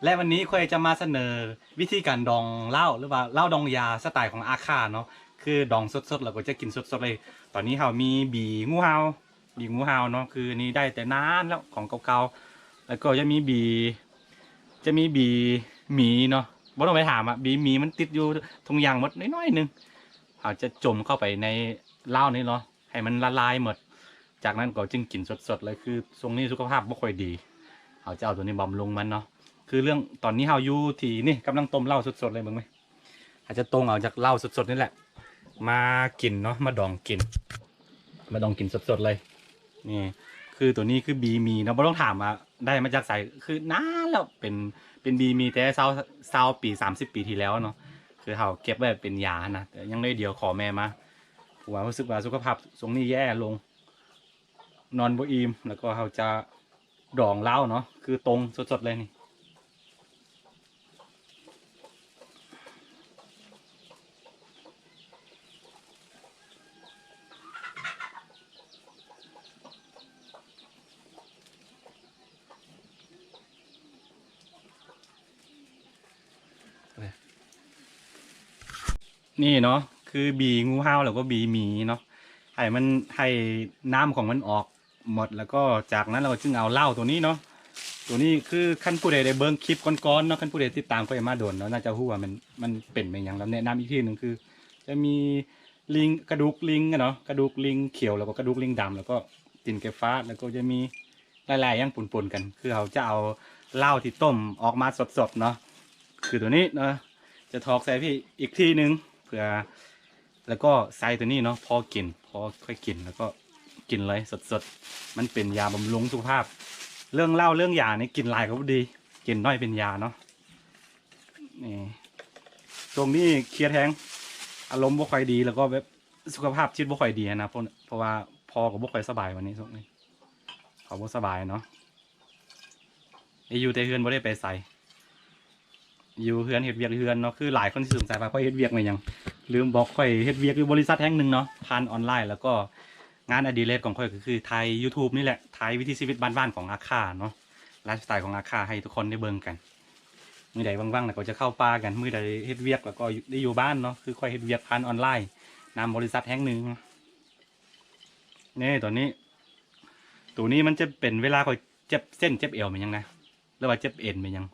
และวันนี้ค่อยจะมาเสนอวิธีการดองเหล้าหรือว่าเหล้าดองยาสไตล์ของอาคาเนาะคือดองสดๆเราก็จะกินสดๆเลยตอนนี้เรามีบีงูเห่าเนาะคือนี่ได้แต่นานแล้วของเก่าๆแล้วก็จะมีบีหมีเนาะบ่ต้องไปถามอ่ะบีหมีมันติดอยู่ทุงยางหมดน้อยๆนึงเราจะจมเข้าไปในเหล้านี้เนาะให้มันละลายหมดจากนั้นก็จึงกินสดๆเลยคือทรงนี้สุขภาพไม่ค่อยดีเราจะเอาตัวนี้บำรุงมันเนาะคือเรื่องตอนนี้เฮาอยู่ที่นี่กำลังต้มเหล้าสดๆเลยมึงไหมอาจจะตรงเอาจากเหล้าสดๆนี่แหละมากินเนาะมาดองกินสดๆเลยนี่คือตัวนี้คือบีมีเนาะไม่ต้องถามว่าได้มาจากใสคือนานแล้วเป็นบีมีแต่เศร้าปี30 ปีที่แล้วเนาะคือเขาเก็บไว้เป็นยานะแต่ยังได้เดียวขอแม่มาผมว่ารู้สึกว่าสุขภาพทรงนี้แย่ลงนอนบ่อิ่มแล้วก็เขาจะดองเหล้าเนาะคือตรงสดๆเลยนี่นี่เนาะคือบีงูเห่าแล้วก็บีหมีเนาะให้น้ำของมันออกหมดแล้วก็จากนั้นเราจึงเอาเหล้าตัวนี้เนาะตัวนี้คือขั้นผู้ใดได้เบิ้งคลิปก่อนๆเนาะขั้นผู้ใดติดตามก็อย่ามาโดนเนาะน่าจะรู้ว่ามันเป็นไปอย่างแล้วแนะนำอีกทีหนึ่งคือจะมีลิงกระดูกลิงเนาะกระดูกลิงเขียวแล้วก็กระดูกลิงดำแล้วก็ตินเกฟ้าแล้วก็จะมีหลายๆอย่างปนๆกันคือเขาจะเอาเหล้าที่ต้มออกมาสดๆเนาะคือตัวนี้เนาะจะทอกใส่พี่อีกทีหนึ่งเพื่อแล้วก็ใส่ตัวนี้เนาะพอค่อยกินแล้วก็กินเลยสดๆมันเป็นยาบำรุงสุขภาพเรื่องเหล้าเรื่องยานี่กินหลายก็ดีกินน้อยเป็นยาเนาะนี่ตรงนี้เครียดแฮงอารมณ์บ่ค่อยดีแล้วก็แบบสุขภาพจิตบ่ค่อยดีนะเพราะว่าพอกับบ่ค่อยสบายวันนี้ช่วงนี้เขาบ่สบายเนาะอยู่แต่เฮือนบ่ได้ไปใส่อยู่เฮือนเฮ็ดเวียกเฮือนเนาะคือหลายคนที่สงสัยว่าค่อยเฮ็ดเวียกมาหยังลืมบอกค่อยเฮ็ดเวียกอยู่บริษัทแห่งหนึ่งเนาะผ่านออนไลน์แล้วก็งานอดิเรกของค่อยก็คือถ่าย YouTube นี่แหละถ่ายวิถีชีวิตบ้านๆของอาคาเนาะไลฟ์สไตล์ของอาคาให้ทุกคนได้เบิ่งกันมื้อใดว่างๆแล้วก็จะเข้าป่ากันมื้อใดเฮ็ดเวียกแล้วก็ได้อยู่บ้านเนาะคือค่อยเฮ็ดเวียกผ่านออนไลน์นำบริษัทแห่งหนึ่งนี่ตัวนี้มันจะเป็นเวลาค่อยเจ็บเส้นเจ็บเอวมันยังนะหรือว่าเจ็บเอ็นมันยัง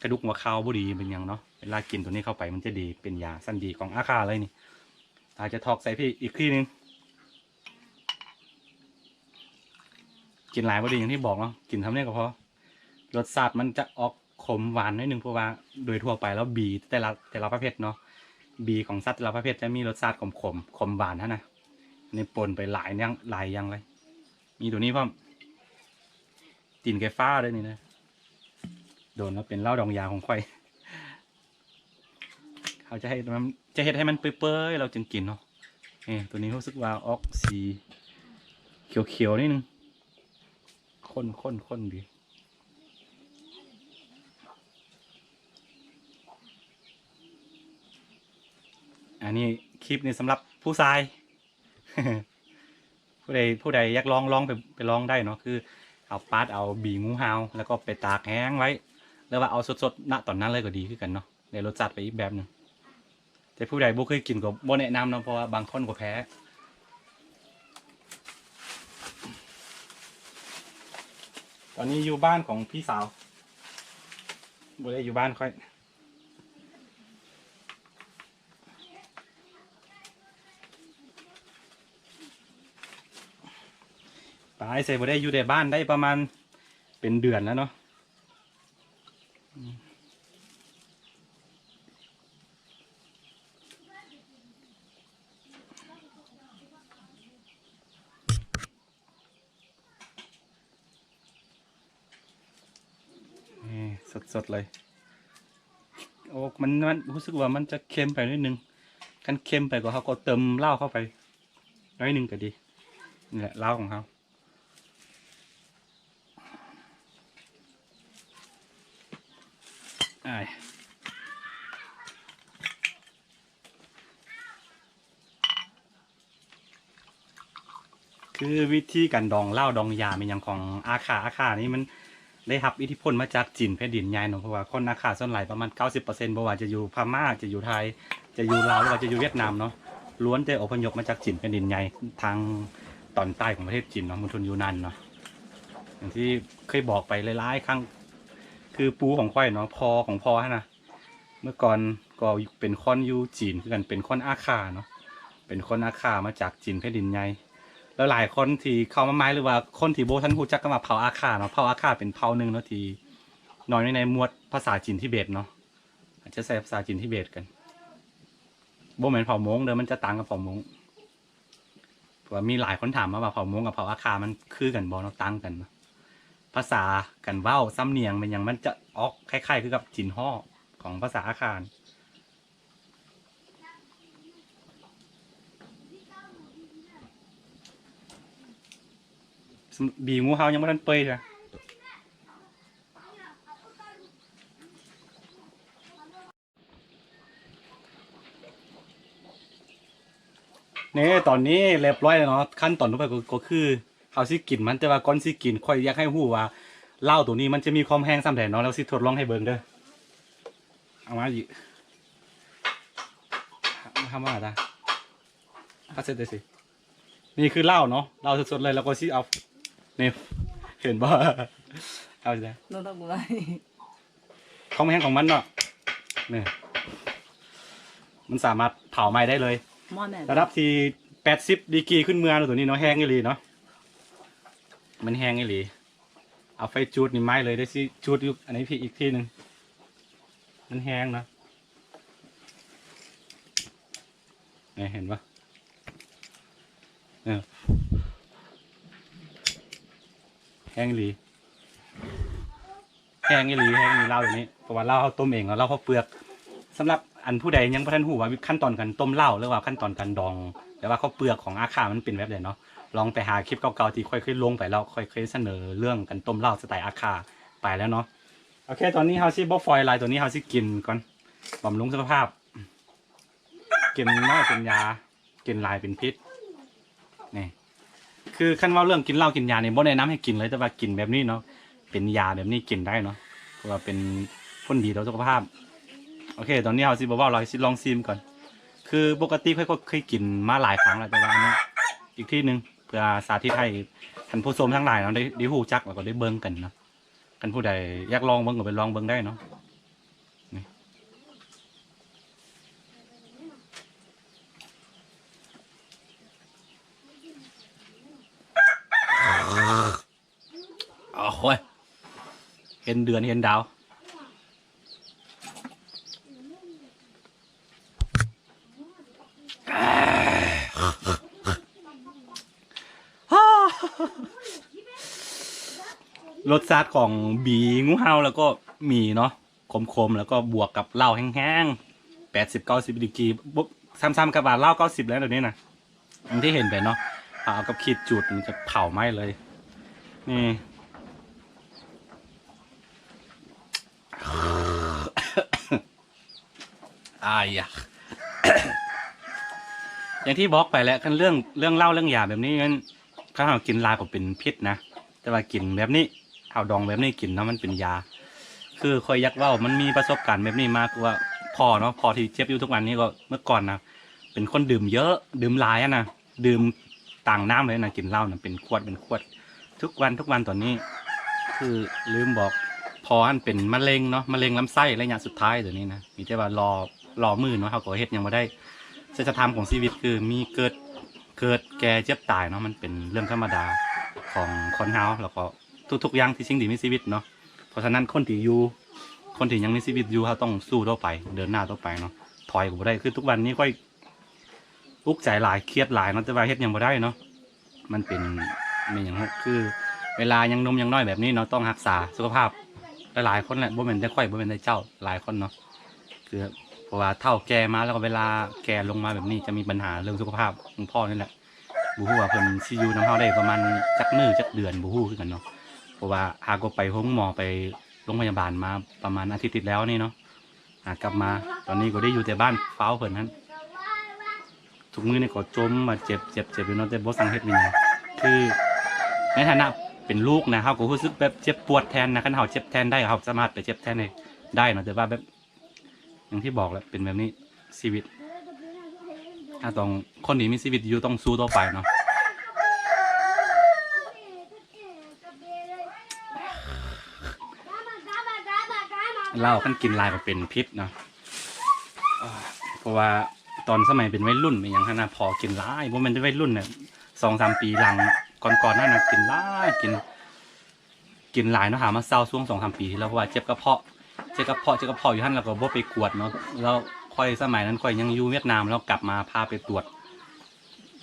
กระดูกหัวเข่าบ่ดีเป็นยังเนาะเวลากินตัวนี้เข้าไปมันจะดีเป็นยาสั้นดีของอาคาเลยนี่อาจจะทอกใส่พี่อีกทีนึงกินหลายบ่ดีอย่างที่บอกเนาะกินทำเนี่ยก็พอรสชาติมันจะออกขมหวานนิดนึงเพราะว่าโดยทั่วไปแล้วบีแต่ละประเภทเนาะบีของสัตว์แต่ละประเภทจะมีรสชาติขมหวานนะนี่ปนไปหลายอย่างเลยมีตัวนี้พ่อตีนไก่ฟ้าด้วยนี่นะโดนแล้วเป็นเหล้าดองยาของข่อยเขาจะเฮ็ดให้มันเปื่อยๆเราจึงกินเนาะตัวนี้รู้สึกว่าออกสีเขียวๆนิดนึงข้นดีอันนี้คลิปนี้สำหรับผู้ชาย ผู้ใดอยากลองไปลองได้เนาะคือเอาเอาบีงูเห่าแล้วก็ไปตากแห้งไว้แล้วว่าเอาสดๆณตอนนั้นเลยก็ดีขึ้นกันเนาะในรสจัดไปอีกแบบหนึ่งแต่ผู้ใดบ่เคยกินก็บ่แนะนำเนาะเพราะว่าบางคนก็แพ้ตอนนี้อยู่บ้านของพี่สาวบ่ได้อยู่บ้านค่อยตายใส่บ่ได้อยู่ในบ้านได้ประมาณเป็นเดือนแล้วเนาะสดเลยโอ้มันรู้สึกว่ามันจะเค็มไปนิดนึงกันเค็มไปก็เขาก็เติมเหล้าเข้าไปน้อยนึงก็ดีนี่แหละเหล้าของเขาคือวิธีการดองเหล้าดองยาเป็นอย่างของอาคานี่มัน ได้รับอิทธิพลมาจากจีนแผ่นดินใหญ่เนาะเพราะว่าคนอาคาส่วนหลายประมาณ 90%บ่ว่าจะอยู่พม่าจะอยู่ไทยจะอยู่ลาวหรือว่าจะอยู่เวียดนามเนาะล้วนแต่อพยพมาจากจีนแผ่นดินใหญ่ทางตอนใต้ของประเทศจีนเนาะมณฑลยูนานเนาะอย่างที่เคยบอกไปหลายๆครั้งคือปูของข่อยเนาะพอของพอฮะนะเมื่อก่อนก็เป็นคนอยู่จีนคือกันเป็นคนอาคาเนาะเป็นคนอาคามาจากจีนแผ่นดินใหญ่แล้วหลายคนที่เข้ามาไม้หรือว่าคนที่โบท่านรู้จักก็มาเผาอาคาเนาะเผาอาคาเป็นเผาหนึ่งเนาะที่น้อยในหมวดภาษาจีนทิเบตเนาะอาจจะใช้ภาษาจีนทิเบตกันโบเหมือนเผามงเดิมมันจะต่างกับเผามงเพราะว่ามีหลายคนถามมาว่าเผามงกับเผาอาคามันคือกันบ่เนาะต่างกันเนาะภาษากันเว้าซ้ำเนียงมันยังมันจะออกคล้ายๆคือกับจีนฮ้อของภาษาอาคาบีงูเห่ายังไม่ทันเปยเลยเนี่ยตอนนี้เรียบร้อยแล้วเนาะขั้นตอนต่อไปก็คือเขาสิกินมันแต่ว่าก่อนสิกินค่อยอยากให้หู้ว่าเหล้าตัวนี้มันจะมีความแห้งซ้ำแดดเนาะแล้วสิทดลองให้เบิ่งเด้อเอามาอีกทำว่าอะไรก็เสร็จเลยสินี่คือเหล้าเนาะเหล้าสดๆเลยแล้วก็สิเอาเนี่ยเห็นบ่เอาสิ 너다구나 ความแห้งของมันเนาะเนี่ยมันสามารถเผาไหม้ได้เลย 뭐네 ระดับที่80 ดีกรีขึ้นเมืองตัวนี้เนาะแห้งอีหลีเนาะมันแห้งอีหลีเอาไฟจูดนี่ไหม้เลยได้สิจูดอยู่อันนี้พี่อีกที่หนึ่งมันแห้งนะเนี่ยเห็นปะเนี่ยแห้งอีหลีแห้งอีหลีแห้งอีหลีเหล้าอย่างนี้เพราะว่าเหล้าเขาต้มเองแล้วเหล้าเขาเปลือกสำหรับอันผู้ใดยังบ่ทันหูว่าขั้นตอนการต้มเหล้าหรือว่าขั้นตอนการดองแต่ว่าเขาเปลือกของอาคามันเป็นแบบไหนเนาะลองไปหาคลิปเก่าๆที่ค่อยเคยลงไปแล้วค่อยเคยเสนอเรื่องการต้มเหล้าสไตล์อาคาไปแล้วเนาะโอเคตอนนี้เฮาสิบ่ฟอยไลน์ตัวนี้เฮาสิกินก่อนบำรุงสุขภาพกินน้อยเป็นยากินหลายเป็นพิษนี่คือขั้นว่าเรื่องกินเหล้ากินยาเนี่ยบ่แนะนำให้กินเลยแต่ว่ากินแบบนี้เนาะเป็นยาแบบนี้กินได้เนาะเพราะว่าเป็นผลดีต่อสุขภาพโอเคตอนนี้เฮาสิบ่เว้าเราสิลองซิมก่อนคือปกติเคยกินมาหลายครั้งแล้วแต่ว่าอันนี้อีกที่หนึ่งเพื่อสาธิตให้ท่านผู้ชมทั้งหลายเนาะได้ฮู้จักแล้วก็ได้เบิ่งกันเนาะกันผู้ใดอยากลองเบิ่งก็ไปลองเบิ่งได้เนาะนี่โอ้ยเห็นเดือนเห็นดาวรสชาติของบีงูเห่าแล้วก็มีเนาะคมๆแล้วก็บวกกับเหล้าแห้งๆ80-90 ดีกรีปุ๊บซ้ำๆกับเหล้า90แล้วเดี๋ยวนี้นะอย่างที่เห็นไปเนาะเอากับขีดจุดมันจะเผาไหม้เลยนี่อายอะ อย่างที่บอกไปแล้วกันเรื่องเหล้าเรื่องยาแบบนี้งั้นถ้าเรากินลาก็เป็นพิษนะแต่ว่ากินแบบนี้เอาดองแบบนี้กินนะมันเป็นยาคือคอยยักว่ามันมีประสบการณ์แบบนี้มากว่าพอเนาะพอที่เจ็บอยู่ทุกวันนี้ก็เมื่อก่อนนะเป็นคนดื่มเยอะดื่มหลายนะดื่มต่างน้ำเลยนะกินเหล้านะเป็นขวดทุกวันตอนนี้ คือลืมบอกพออันเป็นมะเร็งเนาะมะเร็งลำไส้ระยะสุดท้ายเดี๋ยวนี้นะมีแต่ว่ารอมือเนาะเขาก็เฮ็ดยังไม่ได้ศีลธรรมของชีวิตคือมีเกิดแก่เจ็บตายเนาะมันเป็นเรื่องธรรมดาของคนเฮาแล้วก็ทุกอย่างที่สิ่งที่มีชีวิตเนาะเพราะฉะนั้นคนที่ยังมีชีวิตอยู่เขาต้องสู้ต่อไปเดินหน้าต่อไปเนาะถอยก็บ่ได้คือทุกวันนี้ค่อยอุกใจหลายเครียดหลายเนาะแต่ว่าเฮ็ดยังบ่ได้เนาะมันเป็นอย่างคือเวลายังนมยังน้อยแบบนี้เนาะต้องรักษาสุขภาพหลายคนแหละบ่แม่นแต่ค่อยบ่แม่นแต่เจ้าหลายคนเนาะคือเพราะว่าเท่าแก่มาแล้วก็เวลาแก่ลงมาแบบนี้จะมีปัญหาเรื่องสุขภาพของพ่อนี่แหละบูฮู้ว่าเพิ่นสิอยู่นำเฮาได้ประมาณจักมื้อจักเดือนบูฮู้คือกันเนาะเพราะว่าหากก็ไปห้องหมอไปโรงพยาบาลมาประมาณอาทิตย์ที่แล้วนี่เนาะกลับมาตอนนี้ก็ได้อยู่แต่บ้านเฝ้าเพิ่นนั้นทุกมื้อนี่ก็จมมาเจ็บอยู่เนาะแต่บ่สังเฮ็ดมีหยังคือในฐานะ เป็นลูกนะเขาก็รู้สึกแบบเจ็บปวดแทนนะคันเขาเจ็บแทนได้เขาสามารถไปเจ็บแทนได้เนาะแต่ว่าแบบอย่างที่บอกแหละเป็นแบบนี้ชีวิตถ้าต้องคนที่มีชีวิตอยู่ต้องสู้ต่อไปเนาะเหล้าคันกินลายก็เป็นพิษเนาะเพราะว่าตอนสมัยเป็นวัยรุ่นอย่างขนาดพอกินหลายเพราะมันเป็นวัยรุ่นเนี่ย2-3 ปีหลังก่อนๆนั่นนะกินหลายกินหลายเนาะหามาเศร้าช่วง2-3 ปีที่แล้วเพราะว่าเจ็บกระเพาะอยู่ท่านเราก็บ่ไปกวดเนาะแล้วค่อยสมัยนั้นค่อยยังอยู่เวียดนามแล้วกลับมาพาไปตรวจ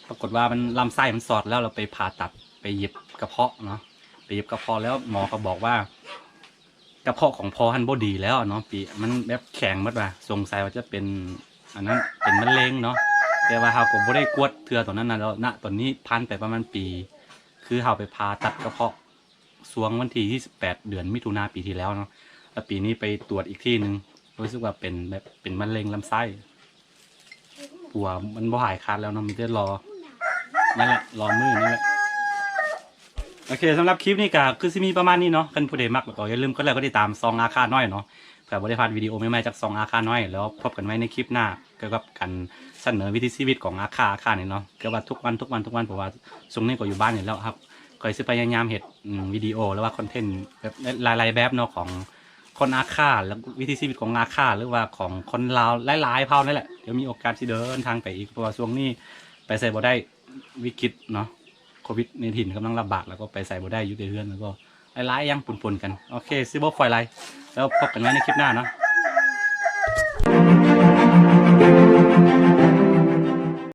ปรากฏว่ามันลำไส้มันสอดแล้วเราไปผ่าตัดไปเย็บกระเพาะเนาะไปเย็บกระเพาะแล้วหมอก็บอกว่ากระเพาะของพอหันบ่ดีแล้วเนาะปีมันแบบแข็งหมดว่ะสงสัยว่าจะเป็นอันนั้นเป็นมะเร็งเนาะแต่ว่าเราผมบ่ได้กวดเทือตอนนั้นนะแล้วณตอนนี้พันไปประมาณปี คือเราไปผ่าตัดกระเพาะสวงวันที่28 เดือนมิถุนาปีที่แล้วเนาะแล้วปีนี้ไปตรวจอีกที่หนึ่งรู้สึกว่าเป็นแบบเป็นมะเร็งลำไส้ปัวมันบ่หายขาดแล้วเนาะมีแต่รอนั่นแหละรอมือนั่นแหละโอเคสำหรับคลิปนี้ก็คือสิมีประมาณนี้เนาะกันผู้ใดมักก็อย่าลืมก็แล้วก็ติดตามซองอาคาน้อยเนาะเผื่อบริพารวิดีโอใหม่ๆจากซองอาคาน้อยแล้วพบกันไว้ในคลิปหน้าเกี่ยวกับการเสนอวิถีชีวิตของอาคาเนี่ยเนาะเกี่ยวกับทุกวันเพราะว่าช่วงนี้ก็อยู่บ้านอยู่แล้วครับก็จะพยายามเห็นวิดีโอหรือว่าคอนเทนต์แบบหลายๆแบบเนาะของคนอาคาแล้ววิถีชีวิตของอาคาหรือว่าของคนลาวหลายๆเผ่านั่นแหละเดี๋ยวมีโอกาสที่เดินทางไปอีกเพราะว่าช่วงนี้ไปใส่บ่ได้วิกฤตเนาะโควิดในถิ่นกำลังระบาดแล้วก็ไปใส่บ่ได้อยู่ในเรือนแล้วก็หลายๆยังปนๆกันโอเคซิโบฟอยไลแล้วพบกันไว้ในคลิปหน้าเนาะ